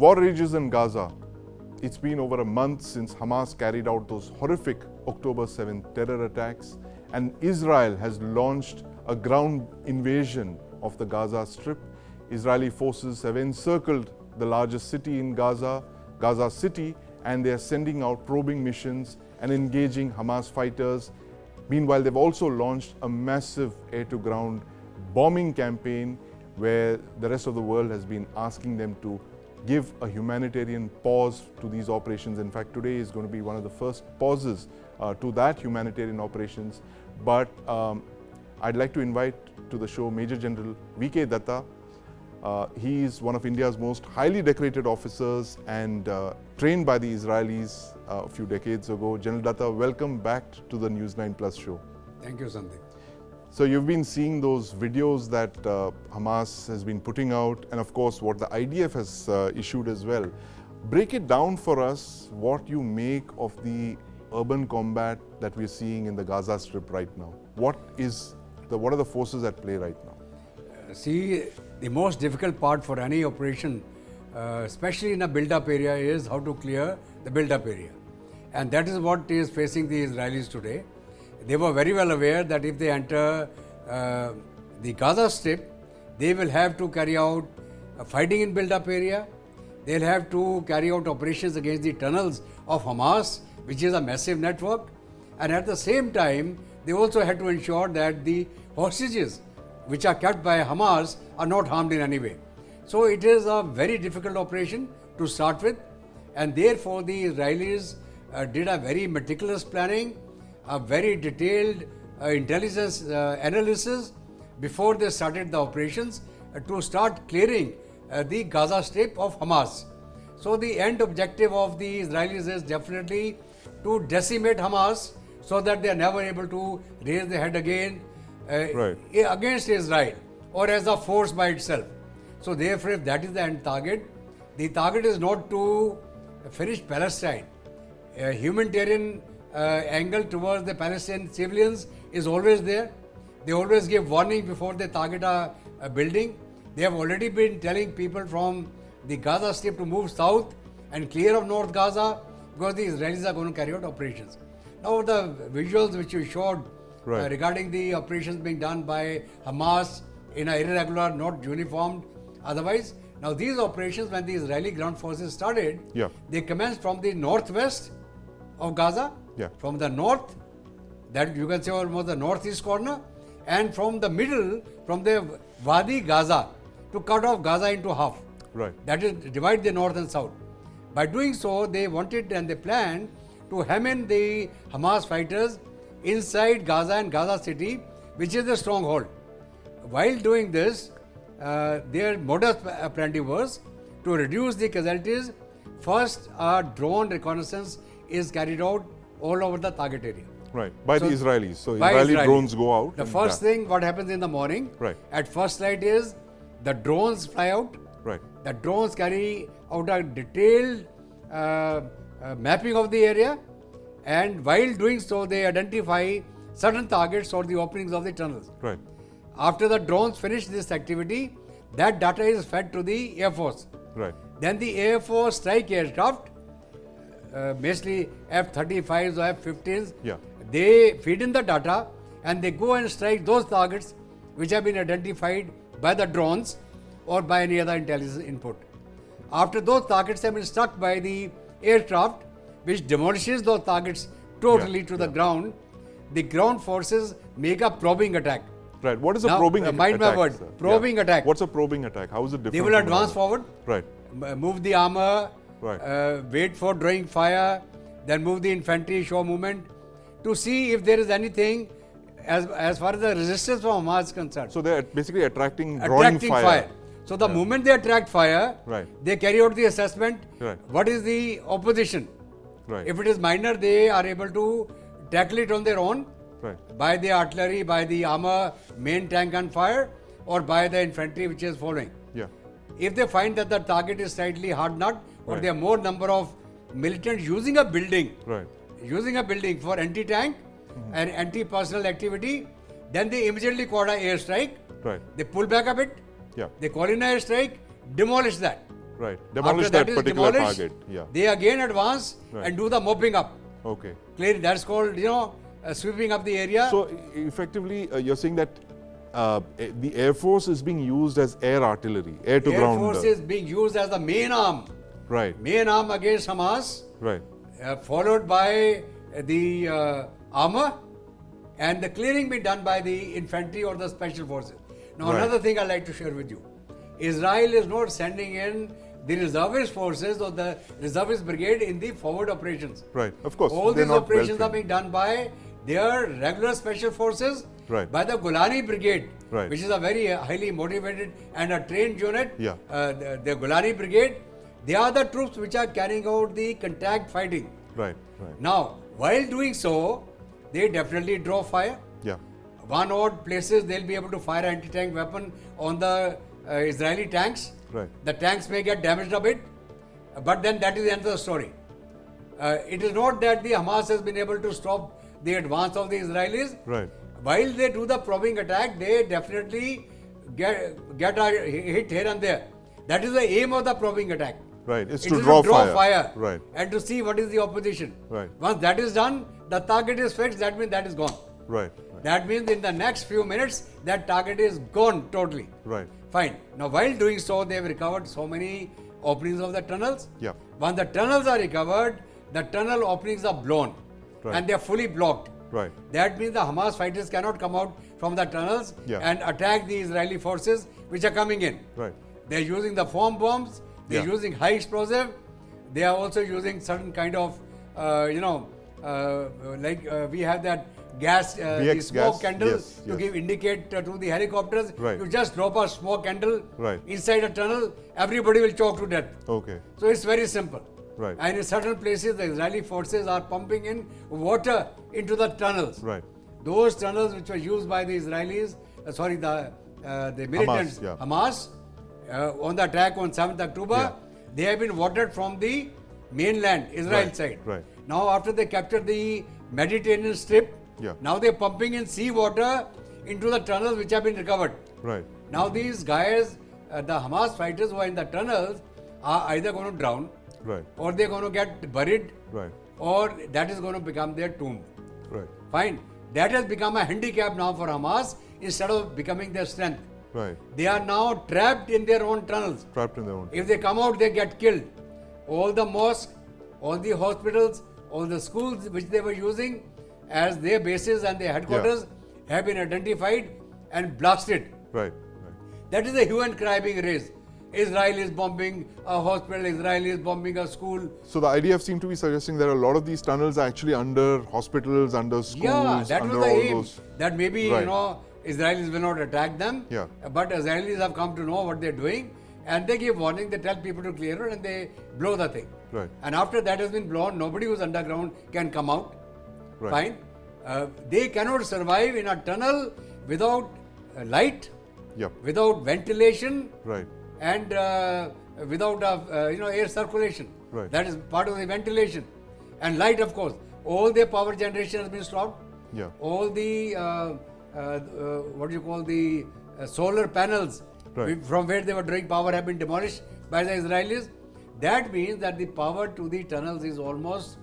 War rages in Gaza. It's been over a month since Hamas carried out those horrific October 7th terror attacks, and Israel has launched a ground invasion of the Gaza Strip. Israeli forces have encircled the largest city in Gaza, Gaza City, and they are sending out probing missions and engaging Hamas fighters. Meanwhile, they've also launched a massive air-to-ground bombing campaign where the rest of the world has been asking them to give a humanitarian pause to these operations. In fact, today is going to be one of the first pauses to that humanitarian operations. But I'd like to invite to the show Major General VK Datta. He is one of India's most highly decorated officers and trained by the Israelis a few decades ago. General Datta, welcome back to the News9 Plus Show. Thank you, Sandeep. So you've been seeing those videos that Hamas has been putting out, and of course what the IDF has issued as well. Break it down for us what you make of the urban combat that we're seeing in the Gaza Strip right now. What are the forces at play right now? See, the most difficult part for any operation, especially in a build-up area, is how to clear the build-up area. And that is what is facing the Israelis today. They were very well aware that if they enter the Gaza Strip, they will have to carry out fighting in build-up area. They'll have to carry out operations against the tunnels of Hamas, which is a massive network. And at the same time, they also had to ensure that the hostages which are kept by Hamas are not harmed in any way. So it is a very difficult operation to start with, and therefore the Israelis did a very meticulous planning, a very detailed intelligence analysis before they started the operations to start clearing the Gaza Strip of Hamas. So the end objective of the Israelis is definitely to decimate Hamas so that they are never able to raise their head again against Israel or as a force by itself. So therefore, if that is the end target, the target is not to finish Palestine. A humanitarian angle towards the Palestinian civilians is always there. They always give warning before they target a building. They have already been telling people from the Gaza Strip to move south and clear of North Gaza because the Israelis are going to carry out operations. Now the visuals which you showed regarding the operations being done by Hamas in an irregular, not uniformed otherwise. Now these operations, when the Israeli ground forces started, they commenced from the northwest of Gaza, from the north, that you can say almost the northeast corner, and from the middle, from the Wadi Gaza, to cut off Gaza into half. That is, divide the north and south. By doing so, they wanted and they planned to hem in the Hamas fighters inside Gaza and Gaza City, which is the stronghold. While doing this, their modus operandi was to reduce the casualties. First, a drone reconnaissance is carried out all over the target area. By the Israelis. So Israeli drones go out. The first thing, what happens in the morning, at first light is the drones fly out. The drones carry out a detailed mapping of the area, and while doing so, they identify certain targets or the openings of the tunnels. After the drones finish this activity, that data is fed to the Air Force. Then the Air Force strike aircraft, mostly F-35s or F-15s, they feed in the data and they go and strike those targets which have been identified by the drones or by any other intelligence input. After those targets have been struck by the aircraft, which demolishes those targets totally to the ground, the ground forces make a probing attack. What is a probing attack? Mind my word, probing attack. What's a probing attack? How is it different? They will advance forward, move the armor, wait for drawing fire, then move the infantry, show movement, to see if there is anything as far as the resistance from Hamas is concerned. So they are basically drawing fire. So the moment they attract fire, they carry out the assessment. What is the opposition? If it is minor, they are able to tackle it on their own by the artillery, by the armor, main tank and fire, or by the infantry which is following. If they find that the target is slightly hard nut, or there are more number of militants using a building, for anti-tank and anti-personnel activity, then they immediately call an airstrike. They pull back a bit. They call in an airstrike, demolish that. Right. Demolish After that is particular demolished, target. Yeah. they again advance Right. and do the mopping up. Okay. Clearly, that's called, sweeping up the area. So effectively, you're saying that the Air Force is being used as air artillery, air to Air ground. Force is being used as the main arm. Right. Main arm against Hamas, Right. followed by the armor, and the clearing be done by the infantry or the special forces. Now, Right. another thing I'd like to share with you. Israel is not sending in the reservist forces or the reservist brigade in the forward operations. Right. Of course. All they're these not operations are well-trained. being done by their regular special forces, Right. by the Golani Brigade, Right. which is a very highly motivated and a trained unit. Yeah. The Golani Brigade, they are the troops which are carrying out the contact fighting. Right. Right. Now, while doing so, they definitely draw fire. Yeah. One odd places they'll be able to fire anti-tank weapon on the Israeli tanks. Right. The tanks may get damaged a bit, but then that is the end of the story. It is not that the Hamas has been able to stop the advance of the Israelis. Right. While they do the probing attack, they definitely get a hit here and there. That is the aim of the probing attack. Right. It's It to is draw fire. Right. And to see what is the opposition. Right. Once that is done, the target is fixed, that means that is gone. Right. That means in the next few minutes, that target is gone totally. Right. Fine. Now, while doing so, they have recovered so many openings of the tunnels. Yeah. Once the tunnels are recovered, the tunnel openings are blown. Right. And they are fully blocked. Right. That means the Hamas fighters cannot come out from the tunnels Yeah. and attack the Israeli forces which are coming in. Right. They are using the foam bombs, they are Yeah. using high explosive, they are also using certain kind of, we have that gas, the VX smoke gas, candles yes, to yes. give indicate to the helicopters. Right. You just drop a smoke candle Right. inside a tunnel, everybody will choke to death. Okay. So it's very simple. Right. And in certain places, the Israeli forces are pumping in water into the tunnels. Right. Those tunnels which were used by the Israelis, the militants, yeah. Hamas, on the attack on 7th October, Yeah. they have been watered from the mainland, Israel Right, side. right. Now, after they captured the Mediterranean strip, Yeah. now they're pumping in sea water into the tunnels which have been recovered. Right. Now, these guys, the Hamas fighters who are in the tunnels, are either going to drown, Right. or they're going to get buried, Right. or that is going to become their tomb. Right. Fine. That has become a handicap now for Hamas instead of becoming their strength. Right. They are now trapped in their own tunnels. Trapped in their own. If they come out, they get killed. All the mosques, all the hospitals, all the schools which they were using as their bases and their headquarters have been identified and blasted. Right. Right. That is a hue and cry being raised. Israel is bombing a hospital, Israel is bombing a school. So the IDF seem to be suggesting that a lot of these tunnels are actually under hospitals, under schools, Yeah, that was under the all aim. those. That maybe, Right. Israelis will not attack them. Yeah. But Israelis have come to know what they're doing, and they give warning, they tell people to clear it, and they blow the thing. Right. And after that has been blown, nobody who's underground can come out. Right. Fine. They cannot survive in a tunnel without light, Yep. without ventilation, Right. and without air circulation. Right. That is part of the ventilation. And light, of course. All their power generation has been stopped. Yeah. All the solar panels Right. from where they were drawing power have been demolished by the Israelis. That means that the power to the tunnels is almost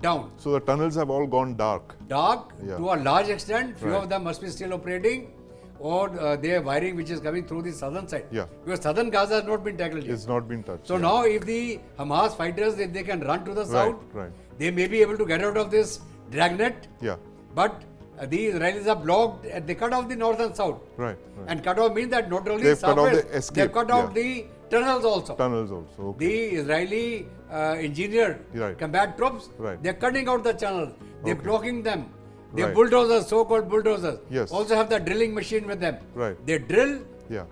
down. So the tunnels have all gone dark. Dark Yeah. to a large extent. Few Right. of them must be still operating, or their wiring which is coming through the southern side. Yeah. Because southern Gaza has not been tackled yet. It's not been touched. So yeah. now if the Hamas fighters, if they can run to the Right. south, Right. they may be able to get out of this dragnet. Yeah. But the Israelis are blocked. They cut off the north and south. Right. Right. And cut off means that not only They've cut off southwest, the escape, they've cut out yeah. the tunnels also. Tunnels also. Okay. The Israeli engineer Right. combat troops, Right. they're cutting out the tunnels. They're Okay. blocking them. They're Right. bulldozers, so-called bulldozers. Yes. Also have the drilling machine with them. Right. They drill, Yeah.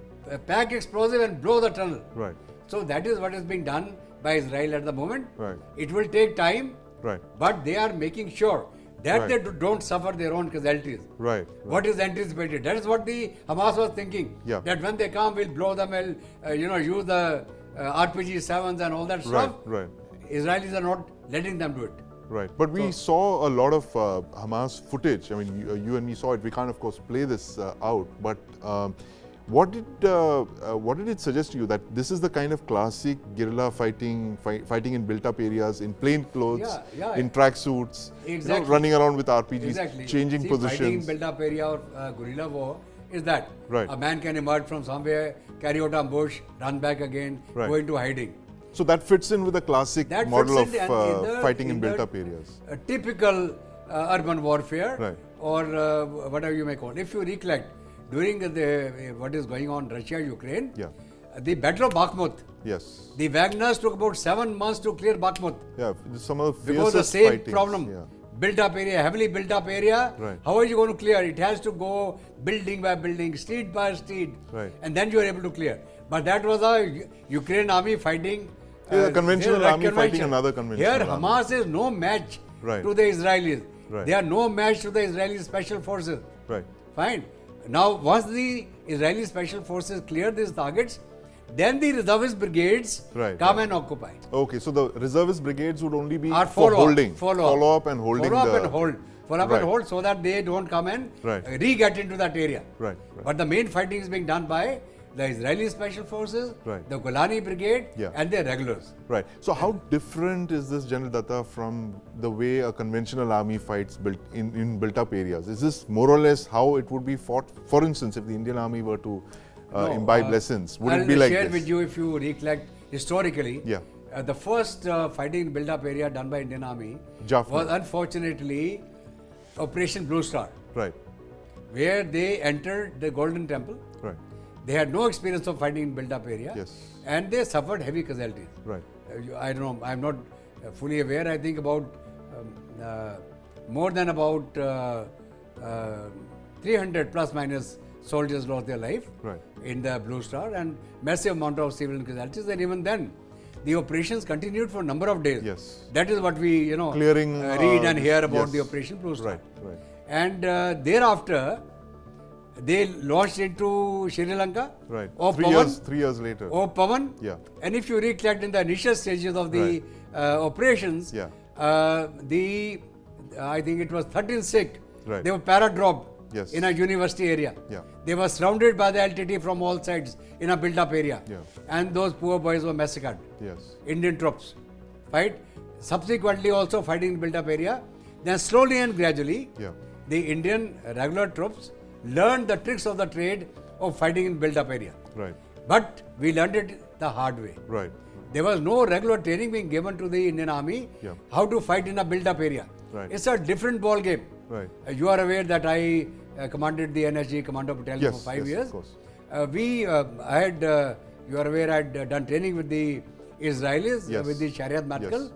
pack explosive and blow the tunnel. Right. So that is what is being done by Israel at the moment. Right. It will take time, Right. but they are making sure that Right. they don't suffer their own casualties. Right. What is anticipated? That is what the Hamas was thinking. Yeah. That when they come, we'll blow them, we'll use the RPG-7s and all that Right. stuff. Right. Israelis are not letting them do it. Right. But we saw a lot of Hamas footage. I mean, you and me saw it. We can't, of course, play this out. But What did it suggest to you that this is the kind of classic guerrilla fighting in built-up areas, in plain clothes, in tracksuits, exactly. Running around with RPGs, exactly. changing positions. Fighting in built-up area or guerrilla war is that right. a man can emerge from somewhere, carry out a bush, run back again, right. go into hiding. So that fits in with the classic model of fighting in built-up areas. Typical urban warfare, right. or whatever you may call it. If you recollect, during what is going on Russia-Ukraine, the Battle of Bakhmut, yes, the Wagners took about 7 months to clear Bakhmut. Yeah, some of the because the same fightings. problem. Built-up area, heavily built-up area. Right. How are you going to clear? It has to go building by building, street by street, right. and then you are able to clear. But that was a Ukraine army fighting. A conventional army fighting another conventional Here, Hamas is no match to the Israelis. Right. They are no match to the Israeli special forces. Right. Fine. Now, once the Israeli special forces clear these targets, then the reservist brigades come and occupy. Okay, so the reservist brigades would only be for follow holding, follow up and holding. Follow up and hold so that they don't come and re-get into that area. Right. But the main fighting is being done by the Israeli special forces, the Golani brigade, and their regulars. Right. So how different is this, General Datta, from the way a conventional army fights in built-up areas? Is this more or less how it would be fought? For instance, if the Indian army were to imbibe lessons, would it be like this? I'll share with you, if you recollect historically, the first fighting in built-up area done by Indian Army was unfortunately Operation Blue Star. Right. Where they entered the Golden Temple. Right. They had no experience of fighting in built-up area. Yes. And they suffered heavy casualties. Right. I don't know, I'm not fully aware. I think about more than about 300 plus minus soldiers lost their life in the Blue Star, and massive amount of civilian casualties. And even then, the operations continued for a number of days. Yes. That is what we, clearing, read and hear about the Operation Blue Star. Right. And thereafter, they launched into Sri Lanka. Right. Or 3 years later. Or Pavan. Yeah. And if you recollect in the initial stages of the operations, I think it was 13 Sikh. Right. They were para-dropped in a university area. Yeah. They were surrounded by the LTT from all sides in a built-up area. Yeah. And those poor boys were massacred. Yes. Indian troops. Right? Subsequently also fighting in built-up area. Then slowly and gradually, the Indian regular troops learned the tricks of the trade of fighting in built-up area. Right. But we learned it the hard way. Right. There was no regular training being given to the Indian Army how to fight in a built-up area. Right. It's a different ball game. Right. You are aware that I commanded the NSG Commando Battalion for 5 years. Of course. You are aware I had done training with the Israelis, with the Sayeret Matkal.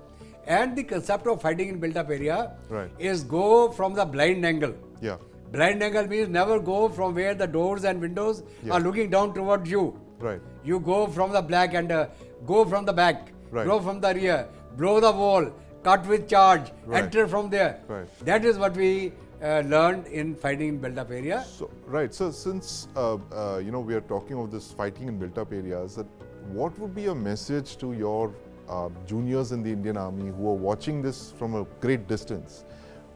And the concept of fighting in built-up area is go from the blind angle. Yeah. Blind angle means never go from where the doors and windows are looking down towards you. Right. You go from the back and go from the back, go from the rear, blow the wall, cut with charge, enter from there. Right. That is what we learned in fighting in built-up area. So, so since we are talking of this fighting in built-up areas, what would be a message to your juniors in the Indian Army who are watching this from a great distance?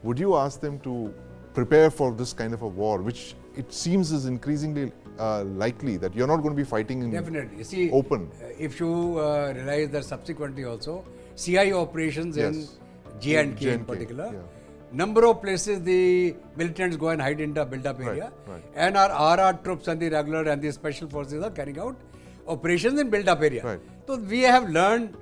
Would you ask them to prepare for this kind of a war, which it seems is increasingly likely that you're not going to be fighting in Definitely. You see, open? If you realize that subsequently also, CI operations in J&K in particular, number of places the militants go and hide in the built-up area, and our RR troops and the regular and the special forces are carrying out operations in built-up area. So we have learned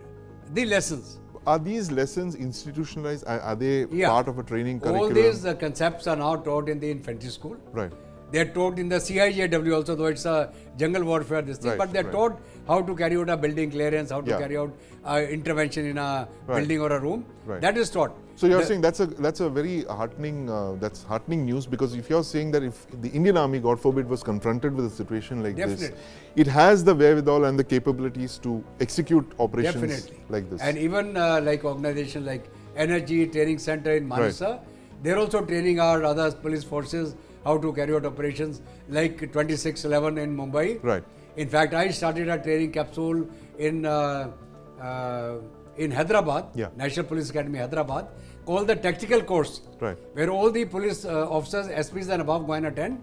the lessons. Are these lessons institutionalized? Are they part of a training curriculum? All these concepts are now taught in the infantry school. Right. They are taught in the CIJW also, though it's a jungle warfare, but they are taught how to carry out a building clearance, how to carry out intervention in a building or a room. That is taught. So you're saying that's a very heartening news, because if you're saying that if the Indian Army, God forbid, was confronted with a situation like this, it has the wherewithal and the capabilities to execute operations like this. And even like organizations like Energy Training Center in Manasa, they're also training our other police forces how to carry out operations like 2611 in Mumbai. Right. In fact, I started a training capsule in Hyderabad, National Police Academy, Hyderabad, called the Tactical Course, where all the police officers, SPs and above go and attend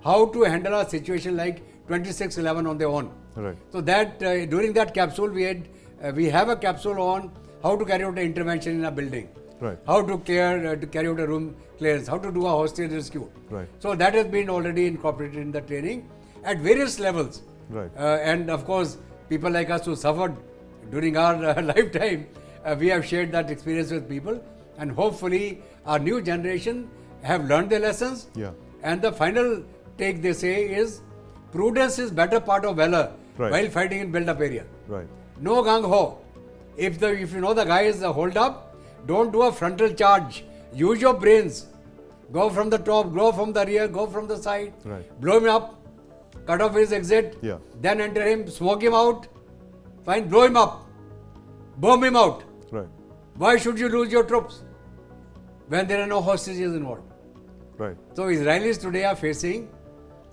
how to handle a situation like 2611 on their own. Right. So that during that capsule we have a capsule on how to carry out an intervention in a building, Right. how to carry out a room clearance, how to do a hostage rescue. Right. So that has been already incorporated in the training at various levels. Right. And of course, people like us who suffered during our lifetime, we have shared that experience with people, and hopefully our new generation have learned their lessons. Yeah. And the final take they say is prudence is better part of valor Right. while fighting in build-up area. Right. No gung ho. If you know the guy is hold up, don't do a frontal charge. Use your brains. Go from the top, go from the rear, go from the side. Right. Blow him up, cut off his exit. Yeah. Then enter him, smoke him out. Fine, blow him up, bomb him out. Right. Why should you lose your troops when there are no hostages involved? Right. So Israelis today are facing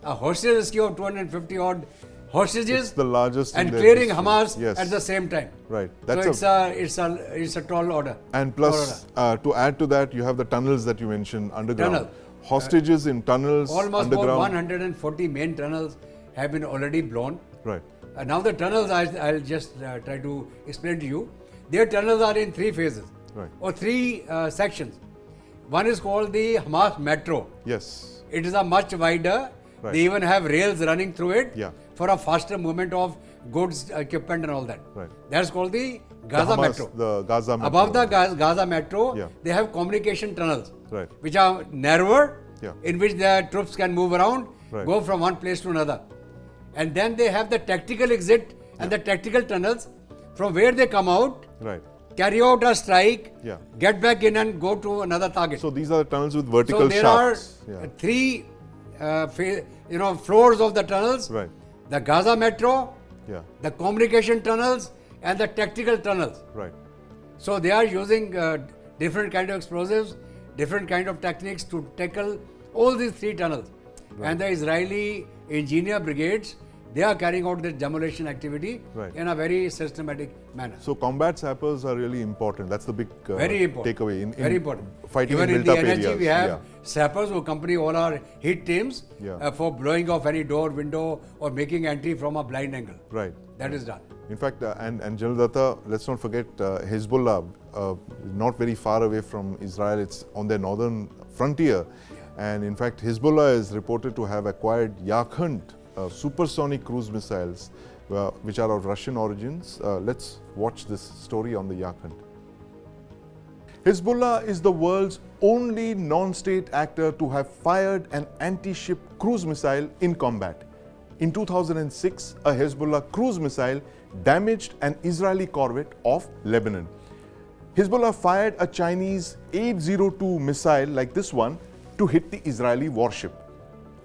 a hostage rescue of 250 odd hostages. It's the largest in and their clearing history. Hamas Yes. at the same time. Right. So it's a tall order. And plus, to add to that, you have the tunnels that you mentioned underground. Tunnel. Hostages in tunnels Almost underground. about 140 main tunnels have been already blown. Right. Now the tunnels, I'll just try to explain to you. Their tunnels are in 3 phases, Right. or 3 sections. One is called the Hamas Metro. Yes. It is a much wider. Right. They even have rails running through it Yeah. for a faster movement of goods, equipment and all that. Right. That's called the Gaza Hamas, Metro. The Gaza Metro. Above the Gaza Metro, Yeah. they have communication tunnels, Right. which are narrower, Yeah. in which the troops can move around, Right. go from one place to another. And then they have the tactical exit and the tactical tunnels from where they come out, Right. carry out a strike, Yeah. get back in and go to another target. So these are the tunnels with vertical So there shafts. are 3 floors of the tunnels. Right. The Gaza Metro, Yeah. the communication tunnels and the tactical tunnels. Right. So they are using different kind of explosives, different kind of techniques to tackle all these 3 tunnels. And the Israeli engineer brigades, they are carrying out this demolition activity Right. in a very systematic manner. So combat sappers are really important. That's the big Very important. takeaway in Very important. fighting Even in in the built-up energy, areas. we have Yeah. sappers who accompany all our hit teams Yeah. for blowing off any door, window, or making entry from a blind angle. Right. That is done. In fact, and General Datta, let's not forget Hezbollah, not very far away from Israel. It's on their northern frontier. And in fact, Hezbollah is reported to have acquired Yakhant supersonic cruise missiles, which are of Russian origins. Let's watch this story on the Yakhant. Hezbollah is the world's only non-state actor to have fired an anti-ship cruise missile in combat. In 2006, a Hezbollah cruise missile damaged an Israeli corvette off Lebanon. Hezbollah fired a Chinese 802 missile like this one to hit the Israeli warship.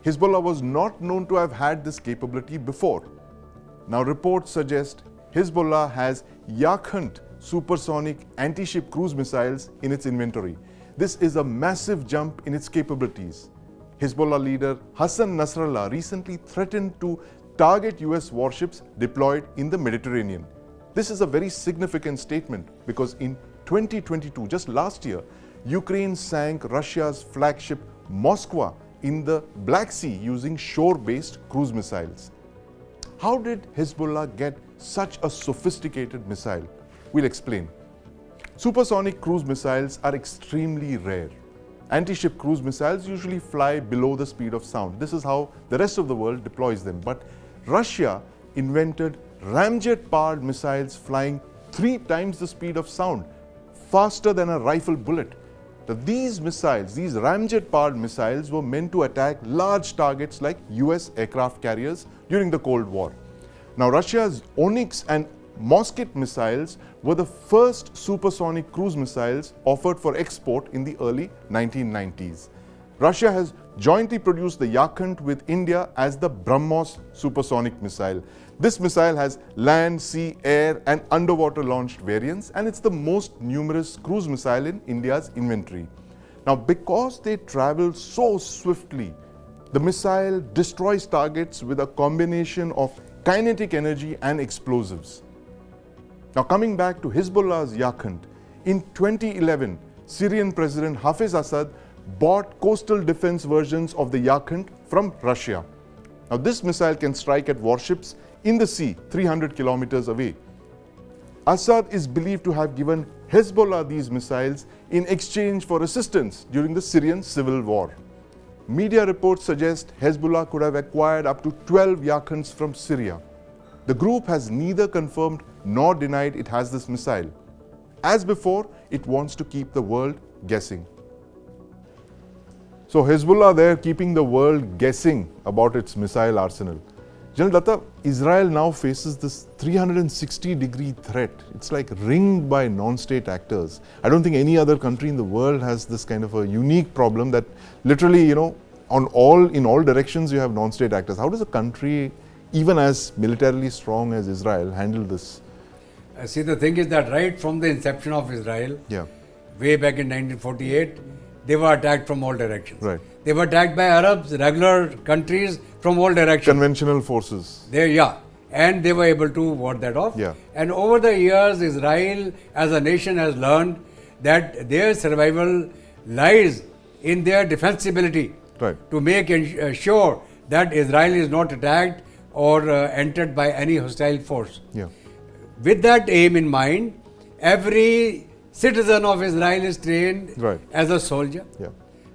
Hezbollah was not known to have had this capability before. Now reports suggest Hezbollah has Yakhant supersonic anti-ship cruise missiles in its inventory. This is a massive jump in its capabilities. Hezbollah leader Hassan Nasrallah recently threatened to target US warships deployed in the Mediterranean. This is a very significant statement because in 2022, just last year, Ukraine sank Russia's flagship Moskva in the Black Sea using shore-based cruise missiles. How did Hezbollah get such a sophisticated missile? We'll explain. Supersonic cruise missiles are extremely rare. Anti-ship cruise missiles usually fly below the speed of sound. This is how the rest of the world deploys them. But Russia invented ramjet-powered missiles flying 3 times the speed of sound, faster than a rifle bullet. These missiles, these ramjet-powered missiles, were meant to attack large targets like US aircraft carriers during the Cold War. Now, Russia's Onyx and Moskit missiles were the first supersonic cruise missiles offered for export in the early 1990s. Russia has jointly produced the Yakhant with India as the BrahMos supersonic missile. This missile has land, sea, air and underwater launched variants, and it's the most numerous cruise missile in India's inventory. Now, because they travel so swiftly, the missile destroys targets with a combination of kinetic energy and explosives. Now, coming back to Hezbollah's Yakhant, in 2011, Syrian President Hafez Assad bought coastal defense versions of the Yakhant from Russia. Now, this missile can strike at warships in the sea 300 kilometers away. Assad is believed to have given Hezbollah these missiles in exchange for assistance during the Syrian civil war. Media reports suggest Hezbollah could have acquired up to 12 Yakhans from Syria. The group has neither confirmed nor denied it has this missile. As before, it wants to keep the world guessing. So Hezbollah there keeping the world guessing about its missile arsenal. General Datta, Israel now faces this 360-degree threat. It's like ringed by non-state actors. I don't think any other country in the world has this kind of a unique problem that literally, in all directions you have non-state actors. How does a country, even as militarily strong as Israel, handle this? See, the thing is that right from the inception of Israel, way back in 1948, they were attacked from all directions. Right. They were attacked by Arabs, regular countries from all directions. Conventional forces. And they were able to ward that off. And over the years, Israel as a nation has learned that their survival lies in their defensibility. To make sure that Israel is not attacked or entered by any hostile force. With that aim in mind, every citizen of Israel is trained as a soldier.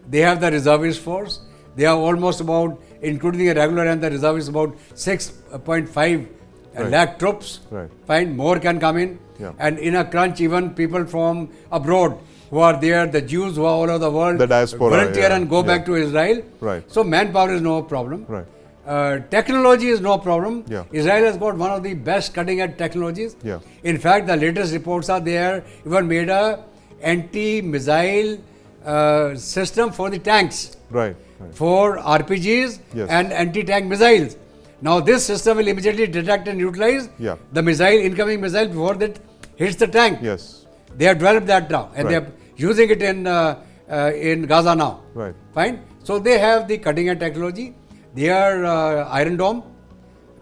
They have the reservist force. They are almost about, including the regular and the reservists, about 6.5 lakh troops. Fine, more can come in. And in a crunch, even people from abroad who are there, the Jews who are all over the world, the diaspora, volunteer and go back to Israel. So manpower is no problem. Technology is no problem. Israel has got one of the best cutting-edge technologies. In fact, the latest reports are there, even made a anti-missile system for the tanks, for RPGs and anti-tank missiles. Now, this system will immediately detect and utilize the missile, incoming missile, before that hits the tank. They have developed that now, and they are using it in Gaza now. Fine. So they have the cutting-edge technology. Their Iron Dome,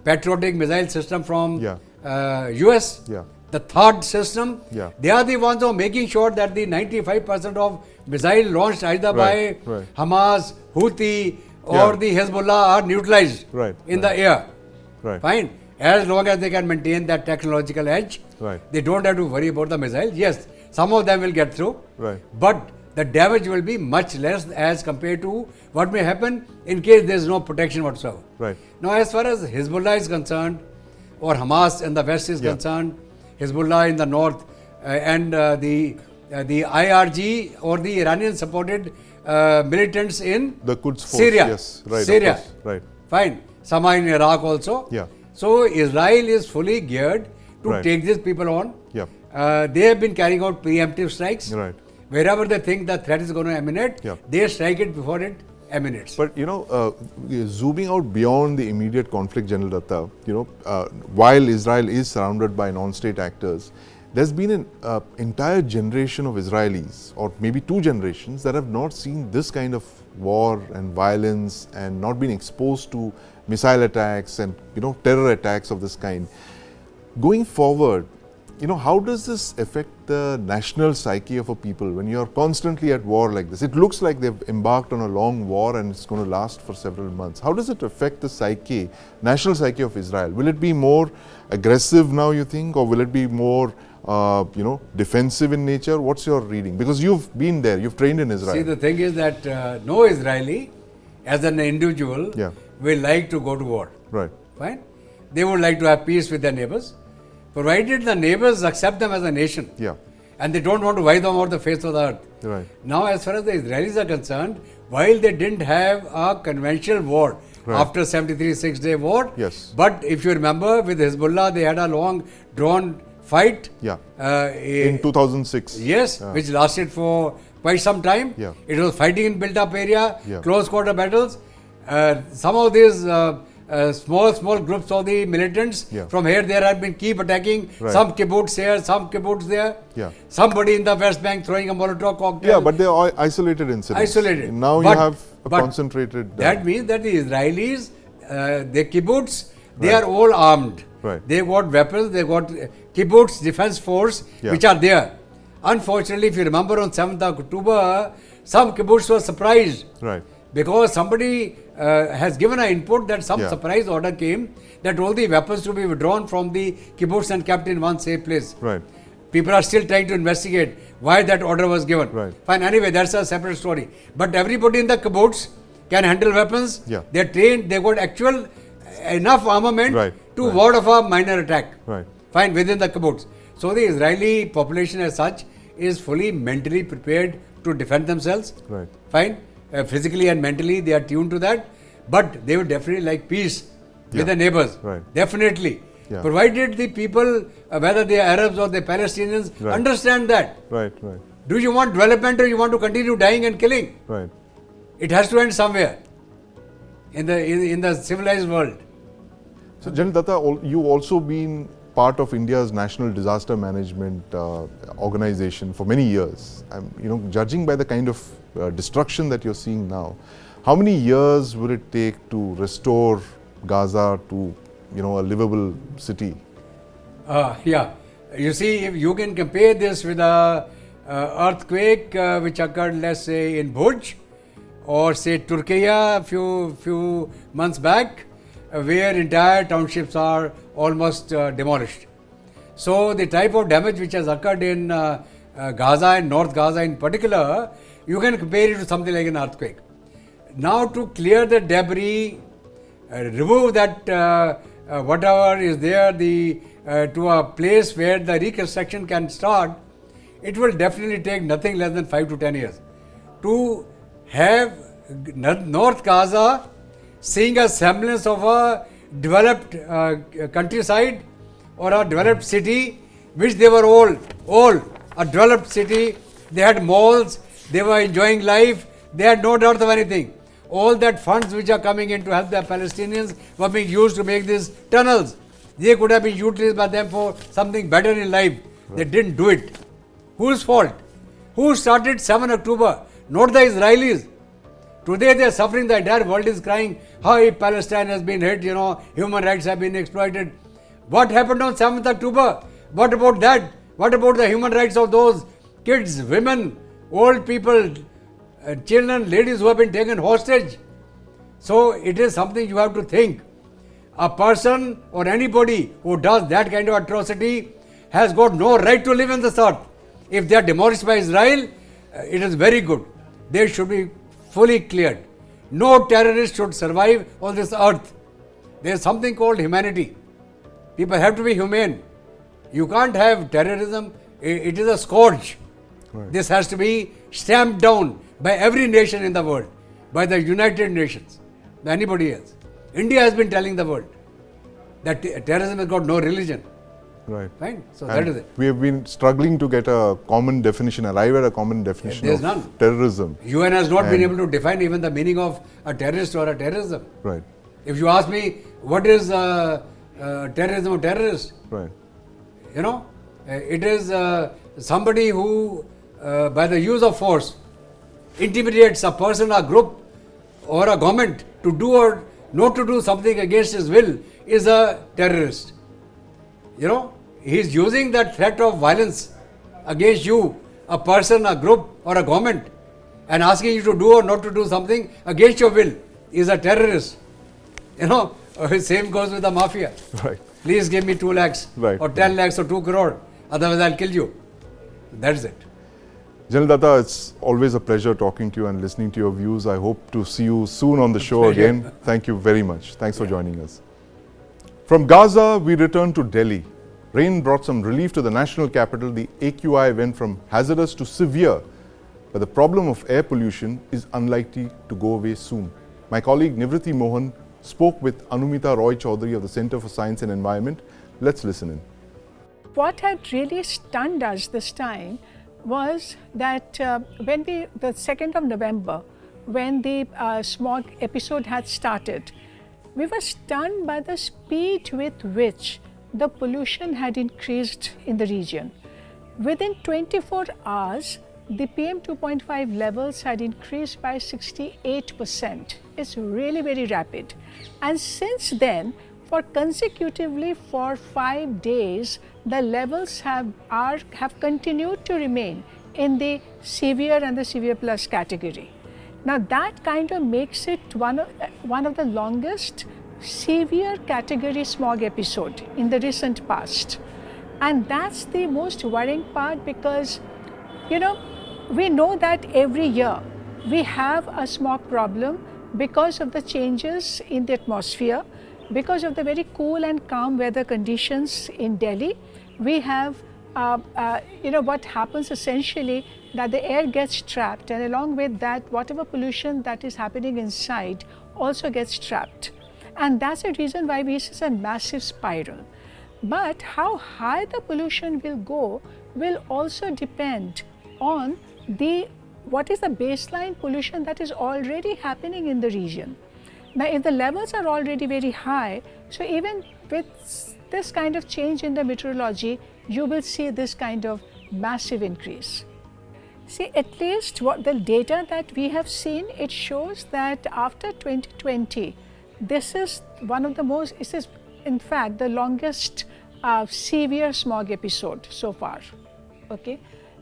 patriotic missile system from US, the third system, they are the ones who are making sure that the 95% of missile launched either by Hamas, Houthi or the Hezbollah are neutralized in the air. Fine. As long as they can maintain that technological edge, they don't have to worry about the missiles. Yes, some of them will get through, but the damage will be much less as compared to what may happen in case there is no protection whatsoever. Now, as far as Hezbollah is concerned, or Hamas in the west is concerned, Hezbollah in the north, and the IRG or the Iranian-supported militants in the Quds Syria. Force, Syria. Fine. Some are in Iraq also. So Israel is fully geared to take these people on. They have been carrying out preemptive strikes. Wherever they think the threat is going to emanate, they strike it before it emanates. But zooming out beyond the immediate conflict, General Datta, while Israel is surrounded by non-state actors, there's been an entire generation of Israelis, or maybe two generations, that have not seen this kind of war and violence and not been exposed to missile attacks and terror attacks of this kind. Going forward, how does this affect the national psyche of a people when you're constantly at war like this? It looks like they've embarked on a long war and it's going to last for several months. How does it affect the psyche, national psyche of Israel? Will it be more aggressive now, you think, or will it be more, defensive in nature? What's your reading? Because you've been there, you've trained in Israel. See, the thing is that no Israeli, as an individual, will like to go to war. Fine? They would like to have peace with their neighbors, provided the neighbors accept them as a nation. And they don't want to wipe them off the face of the earth. Now, as far as the Israelis are concerned, while they didn't have a conventional war after 73 6-day war, but if you remember, with Hezbollah, they had a long drawn fight in 2006. Which lasted for quite some time. It was fighting in built-up area, close quarter battles. Some of these small groups of the militants from here there have been keep attacking, some kibbutz here, some kibbutz there, somebody in the West Bank throwing a Molotov cocktail. But they are isolated incidents. Now you have a concentrated. That means that the Israelis, the kibbutz, they are all armed. They got weapons, they got kibbutz defense force which are there. Unfortunately, if you remember on 7th October, some kibbutz were surprised because somebody has given an input that some surprise order came that all the weapons to be withdrawn from the kibbutz and kept in one safe place. Right. People are still trying to investigate why that order was given. Right. Fine, anyway, that's a separate story. But everybody in the kibbutz can handle weapons. Yeah. They're trained, they got actual enough armament to Right. ward off a minor attack. Right. Fine, within the kibbutz. So the Israeli population as such is fully mentally prepared to defend themselves. Right. Fine, physically and mentally they are tuned to that. But they would definitely like peace with the neighbors. Right. Definitely. Yeah. Provided the people, whether they are Arabs or the Palestinians, understand that. Right. Right. Do you want development or you want to continue dying and killing? Right. It has to end somewhere in the civilized world. So, General Datta, you also been part of India's National Disaster Management organization for many years. Judging by the kind of destruction that you're seeing now, how many years will it take to restore Gaza to, a livable city? Yeah. You see, if you can compare this with a earthquake which occurred, let's say, in Bhuj, or say Turkey a few months back, where entire townships are almost demolished. So the type of damage which has occurred in Gaza and North Gaza in particular, you can compare it to something like an earthquake. Now to clear the debris, remove that whatever is there to a place where the reconstruction can start, it will definitely take nothing less than 5 to 10 years. To have North Gaza seeing a semblance of a developed countryside or a developed city, which they were all a developed city. They had malls, they were enjoying life, they had no doubt of anything. All that funds which are coming in to help the Palestinians were being used to make these tunnels. They could have been utilized by them for something better in life. They didn't do it. Whose fault? Who started 7 October? Not the Israelis. Today they are suffering, the entire world is crying, how Palestine has been hit, human rights have been exploited. What happened on 7th October? What about that? What about the human rights of those kids, women, old people, children, ladies who have been taken hostage? So it is something you have to think. A person or anybody who does that kind of atrocity has got no right to live on this earth. If they are demolished by Israel, it is very good. They should be fully cleared. No terrorist should survive on this earth. There is something called humanity. People have to be humane. You can't have terrorism. It is a scourge. Right. This has to be stamped down by every nation in the world, by the United Nations, by anybody else. India has been telling the world that terrorism has got no religion. Right. Fine. So And that is it. we have been struggling to get a common definition, arrive at a common definition There's of none. terrorism. UN has not been able to define even the meaning of a terrorist or a terrorism. Right. If you ask me, what is terrorism or terrorist? Right. It is somebody who, by the use of force, intimidates a person, a group, or a government to do or not to do something against his will, is a terrorist. He is using that threat of violence against you, a person, a group, or a government, and asking you to do or not to do something against your will, is a terrorist. Same goes with the mafia. Right. Please give me 2 lakhs Right. or 10 lakhs or 2 crore, otherwise I'll kill you. That's it. General Datta, it's always a pleasure talking to you and listening to your views. I hope to see you soon on the show Pleasure. again. Thank you very much. Thanks for joining us. From Gaza, we return to Delhi. Rain brought some relief to the national capital. The AQI went from hazardous to severe, but the problem of air pollution is unlikely to go away soon. My colleague Nivriti Mohan spoke with Anumita Roy Chaudhary of the Center for Science and Environment. Let's listen in. What had really stunned us this time was that when the 2nd of November, when the smog episode had started, we were stunned by the speed with which the pollution had increased in the region. Within 24 hours, the PM 2.5 levels had increased by 68%. It's really very rapid. And since then, consecutively for 5 days, the levels have continued to remain in the severe and the severe plus category. Now that kind of makes it one of the longest severe category smog episode in the recent past. And that's the most worrying part because, we know that every year we have a smog problem because of the changes in the atmosphere, because of the very cool and calm weather conditions in Delhi. We have, what happens essentially that the air gets trapped, and along with that, whatever pollution that is happening inside also gets trapped. And that's the reason why we see a massive spiral. But how high the pollution will go will also depend on what is the baseline pollution that is already happening in the region. Now, if the levels are already very high, so even with this kind of change in the meteorology, you will see this kind of massive increase. See, at least what the data that we have seen, it shows that after 2020, this is one of the most, this is in fact the longest severe smog episode so far. Okay,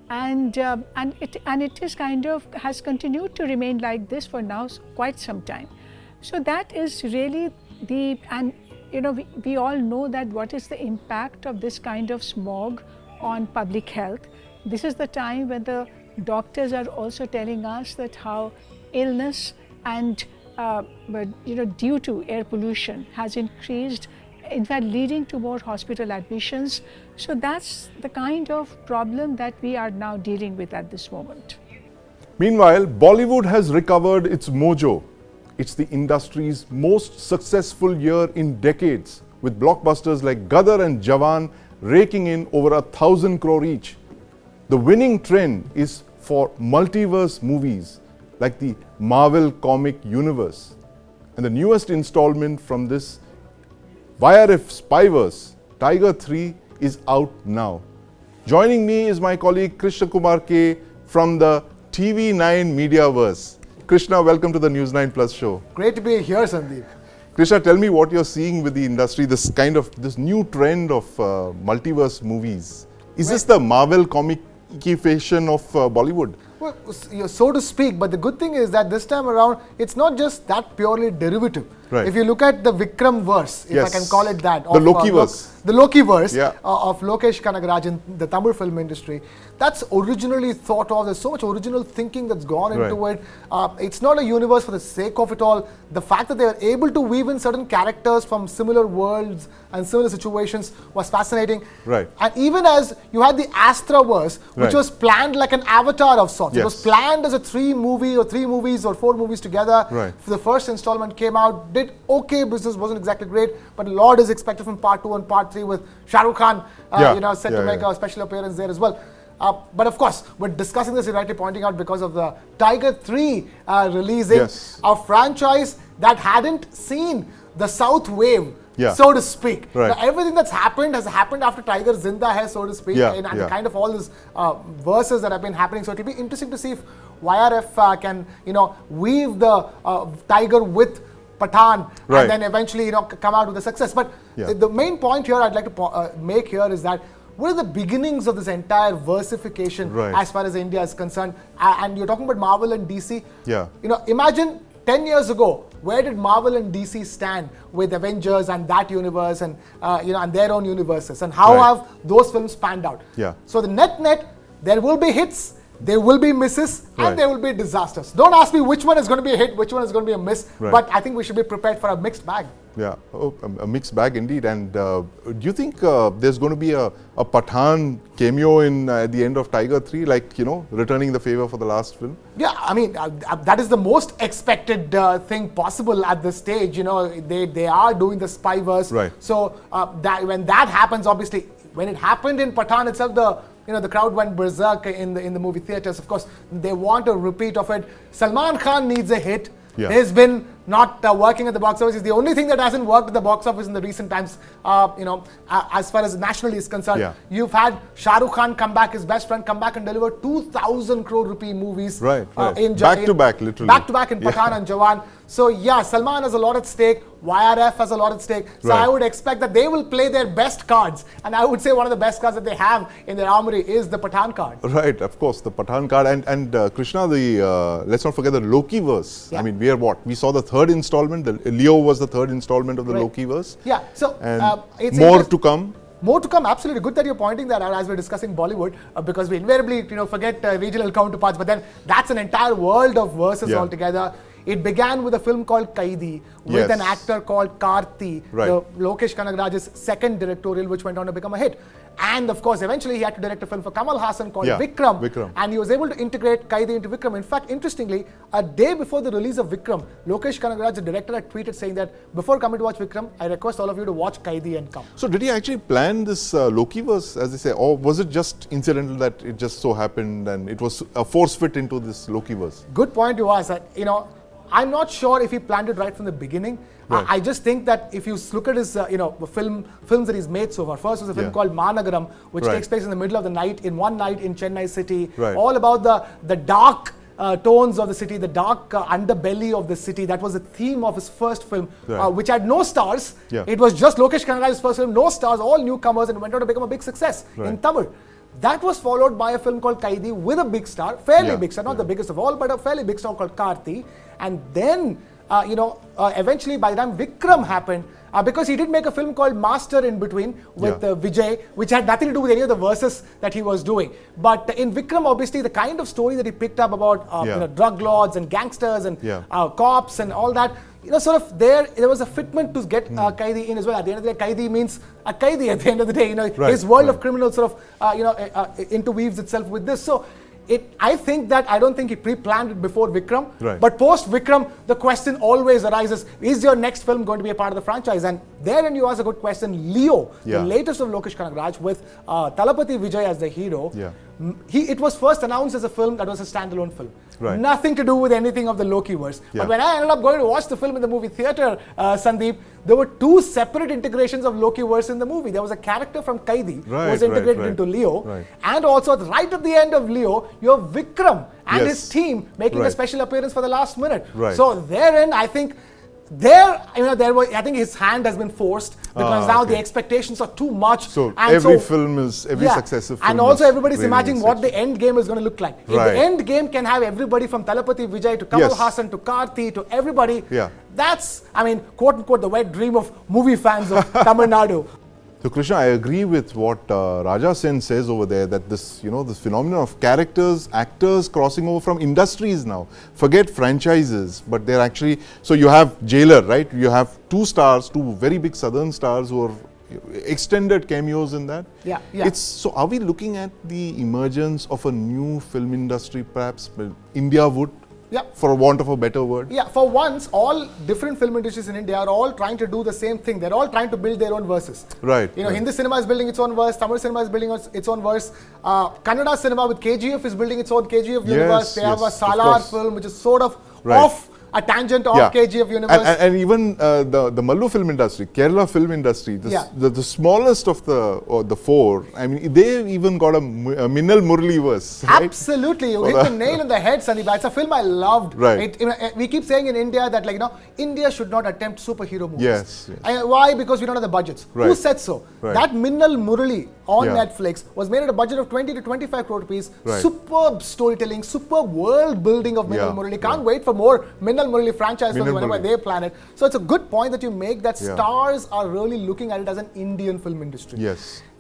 and it is kind of has continued to remain like this for now quite some time. So that is really we all know that what is the impact of this kind of smog on public health. This is the time when the doctors are also telling us that how illness and due to air pollution has increased, in fact leading to more hospital admissions. So that's the kind of problem that we are now dealing with at this moment. Meanwhile, Bollywood has recovered its mojo. It's the industry's most successful year in decades, with blockbusters like Gadar and Jawan raking in over 1,000 crore each. The winning trend is for multiverse movies like the Marvel comic universe. And the newest installment from this YRF spyverse, Tiger 3, is out now. Joining me is my colleague Krishna Kumar K from the TV9 Mediaverse. Krishna, welcome to the News9 Plus Show. Great to be here, Sandeep. Krishna, tell me what you're seeing with the industry, this new trend of multiverse movies. Is this the Marvel comic-ification of Bollywood? Well, so to speak, but the good thing is that this time around, it's not just that purely derivative. Right. If you look at the Vikram verse, if I can call it that, the Loki verse. The Loki verse Yeah. Of Lokesh Kanagaraj in the Tamil film industry, that's originally thought of. There's so much original thinking that's gone into it. It's not a universe for the sake of it all. The fact that they were able to weave in certain characters from similar worlds and similar situations was fascinating. Right. And even as you had the Astra verse, which was planned like an avatar of sorts. Yes. It was planned as a 3 movies or 4 movies together. Right. The first installment came out, did okay business, wasn't exactly great, but a lot is expected from part 2 and part 3 with Shah Rukh Khan set to make a special appearance there as well. But of course, we're discussing this, you're rightly pointing out, because of the Tiger 3 releasing, a franchise that hadn't seen the South wave, so to speak. Right. Now, everything that's happened has happened after Tiger Zinda Hai, so to speak, and kind of all these verses that have been happening. So it'll be interesting to see if YRF can, weave the Tiger with Pathan and then eventually, come out with a success. But the main point here I'd like to make here is that what are the beginnings of this entire versification as far as India is concerned? And you're talking about Marvel and DC. Imagine 10 years ago, where did Marvel and DC stand with Avengers and that universe and and their own universes, and how have those films panned out? So the net, there will be hits, there will be misses, and there will be disasters. Don't ask me which one is going to be a hit, which one is going to be a miss, but I think we should be prepared for a mixed bag. A mixed bag indeed. And do you think there's going to be a Pathan cameo in at the end of Tiger 3, like, returning the favor for the last film? Yeah, I mean, that is the most expected thing possible at this stage. They are doing the spyverse. So that when that happens, obviously, when it happened in Pathan itself, the crowd went berserk in the movie theaters. Of course, they want a repeat of it. Salman Khan needs a hit. He's been not working at the box office. It's the only thing that hasn't worked at the box office in the recent times, as far as nationally is concerned. You've had Shah Rukh Khan come back, his best friend, come back and deliver 2,000 crore rupee movies. In back to back, literally. Back to back in Pathan and Jawan. So yeah, Salman has a lot at stake, YRF has a lot at stake. So I would expect that they will play their best cards. And I would say one of the best cards that they have in their armory is the Pathan card. Right, of course, the Pathan card. And Krishna, let's not forget the Loki-verse. Yeah. I mean, we saw the third installment. Leo was the third installment of the Loki-verse. Yeah, so and it's more to come. More to come, absolutely. Good that you're pointing that out as we're discussing Bollywood, because we invariably, forget regional counterparts, but then that's an entire world of verses altogether. It began with a film called Kaidi, with an actor called Karthi, the Lokesh Kanagaraj's second directorial, which went on to become a hit. And of course, eventually he had to direct a film for Kamal Hassan called Vikram. And he was able to integrate Kaidi into Vikram. In fact, interestingly, a day before the release of Vikram, Lokesh Kanagaraj, the director, had tweeted saying that, before coming to watch Vikram, I request all of you to watch Kaidi and come. So did he actually plan this Loki-verse, as they say, or was it just incidental that it just so happened and it was a force fit into this Loki-verse? Good point you asked. I'm not sure if he planned it right from the beginning. I just think that if you look at his, films that he's made so far. First was a film called Managaram, which takes place in the middle of the night, in one night in Chennai city. All about the dark tones of the city, the dark underbelly of the city. That was the theme of his first film, which had no stars. It was just Lokesh Kanagaraj's first film, no stars, all newcomers, and went on to become a big success in Tamil. That was followed by a film called Kaidi with a big star, fairly big star, not the biggest of all, but a fairly big star called Karthi. And then, eventually by the time Vikram happened, because he did make a film called Master in between with Vijay, which had nothing to do with any of the verses that he was doing. But in Vikram, obviously, the kind of story that he picked up about drug lords and gangsters and cops and all that, there was a fitment to get Kaidi in as well. At the end of the day, Kaidi means a Kaidi at the end of the day. His world of criminals interweaves itself with this. So I don't think he pre-planned it before Vikram. But post Vikram, the question always arises, is your next film going to be a part of the franchise? And therein you ask a good question. Leo, the latest of Lokesh Kanagaraj, with Talapati Vijay as the hero, it was first announced as a film that was a standalone film. Nothing to do with anything of the Loki-verse. But when I ended up going to watch the film in the movie theatre, Sandeep, there were two separate integrations of Loki-verse in the movie. There was a character from Kaidi who was integrated into Leo. And also, right at the end of Leo, you have Vikram and his team making a special appearance for the last minute. So therein, I think, I think his hand has been forced because now the expectations are too much. So every successive film. And also everybody's imagining what the end game is going to look like. If the end game can have everybody from Talapati Vijay to Kamal Hassan to Karthi to everybody, that's, quote unquote, the wet dream of movie fans of Tamil Nadu. So Krishna, I agree with what Raja Sen says over there, that this, this phenomenon of characters, actors crossing over from industries now. Forget franchises, but they're actually, so you have Jailer, right? You have two very big southern stars who are extended cameos in that. So are we looking at the emergence of a new film industry, perhaps India would? For want of a better word. For once, all different film industries in India are all trying to do the same thing. They're all trying to build their own verses. Hindi cinema is building its own verse, Tamil cinema is building its own verse, Kannada cinema with KGF is building its own KGF universe. They have a Salar film which is sort of off a tangent of KGF universe. And even the Mallu film industry, Kerala film industry, the smallest of the four, they even got a Minnal Murali verse. Absolutely, you hit the nail on the head, Sandeep. It's a film I loved. We keep saying in India that India should not attempt superhero movies. Why? Because we don't have the budgets. Who said so? That Minnal Murali on Netflix was made at a budget of 20 to 25 crore rupees. Superb storytelling, superb world building of Minnal Murali. Can't wait for more Minnal Murali franchise films whenever they plan it. So it's a good point that you make, that stars are really looking at it as an Indian film industry.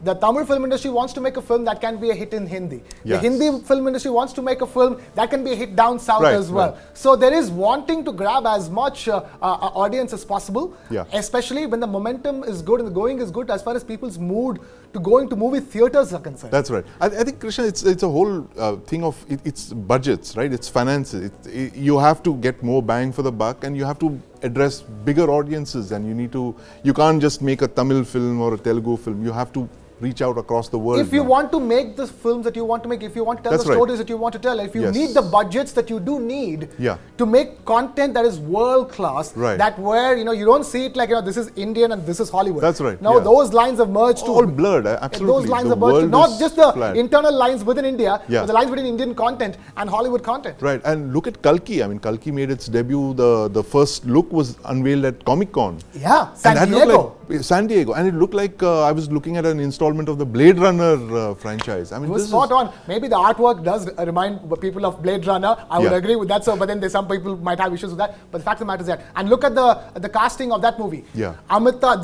The Tamil film industry wants to make a film that can be a hit in Hindi. The Hindi film industry wants to make a film that can be a hit down south as well. So there is wanting to grab as much audience as possible, especially when the momentum is good and the going is good as far as people's mood to going to movie theaters are concerned. That's right. I think, Krishna, it's a whole thing of it's budgets, right? It's finances. You have to get more bang for the buck, and you have to address bigger audiences, and you can't just make a Tamil film or a Telugu film. You have to reach out across the world. If you now. want to make the films that you want to make, if you want to tell That's the right. stories that you want to tell, if you Yes. need the budgets that you do need Yeah. to make content that is world class, Right. that where you don't see it like this is Indian and this is Hollywood. That's right, Now yeah. those lines have merged too. All blurred, absolutely. Those lines The are merged, world not is just the flat. internal lines within India, Yeah. but the lines between Indian content and Hollywood content. Right, and look at Kalki. I mean, Kalki made its debut. The first look was unveiled at Comic Con. Yeah, And San that looked Diego. like San Diego, and it looked like I was looking at an installment of the Blade Runner franchise. I mean, It was this spot is, on. Maybe the artwork does remind people of Blade Runner. I would Yeah. agree with that. So, but then some people might have issues with that. But the fact of the matter is that, and look at the casting of that movie. Yeah.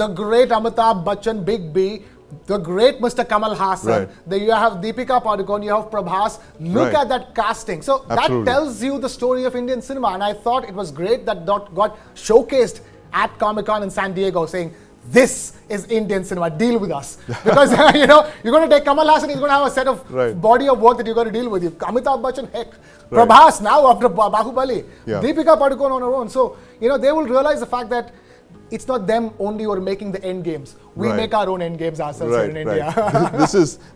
The great Amitabh Bachchan, Big B, the great Mr. Kamal Hassan. Right. Then you have Deepika Padukone, you have Prabhas. Look Right. at that casting. So Absolutely. that tells you the story of Indian cinema. And I thought it was great that got showcased at Comic Con in San Diego, saying, this is Indian cinema, deal with us. Because you're going to take Kamal Hassan, he's going to have a set of Right. body of work that you're going to deal with. Amitabh Bachchan, heck. Right. Prabhas now after Bahubali. Yeah. Deepika Padukone on her own. So, they will realize the fact that it's not them only who are making the end games. We Right. make our own end games ourselves here in India.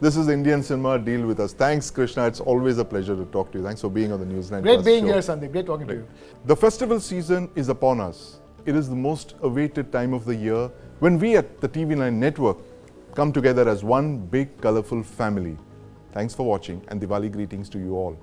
this is Indian cinema. Deal with us. Thanks, Krishna. It's always a pleasure to talk to you. Thanks for being on the News9 Great Plus being show. here, Sandeep. Great talking to you. The festival season is upon us. It is the most awaited time of the year when we at the TV9 network come together as one big, colorful family. Thanks for watching, and Diwali greetings to you all.